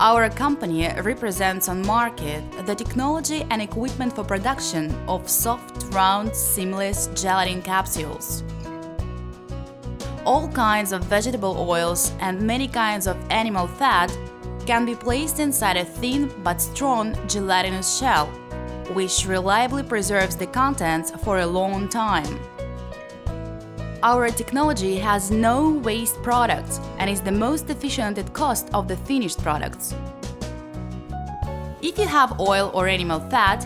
Our company represents on market the technology and equipment for production of soft, round, seamless gelatin capsules. All kinds of vegetable oils and many kinds of animal fat can be placed inside a thin but strong gelatinous shell, which reliably preserves the contents for a long time. Our technology has no waste products and is the most efficient at cost of the finished products. If you have oil or animal fat,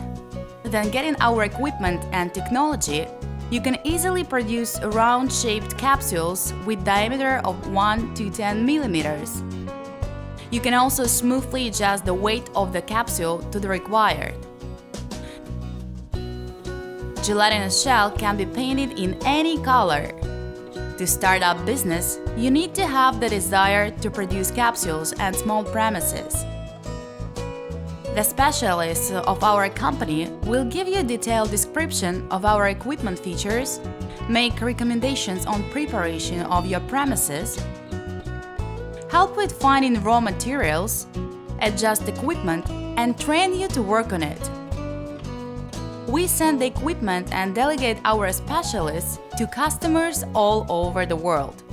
then getting our equipment and technology, you can easily produce round-shaped capsules with diameter of 1 to 10 millimeters. You can also smoothly adjust the weight of the capsule to the required. Gelatinous shell can be painted in any color. To start up business, you need to have the desire to produce capsules and small premises. The specialists of our company will give you a detailed description of our equipment features, make recommendations on preparation of your premises, help with finding raw materials, adjust equipment, and train you to work on it. We send the equipment and delegate our specialists to customers all over the world.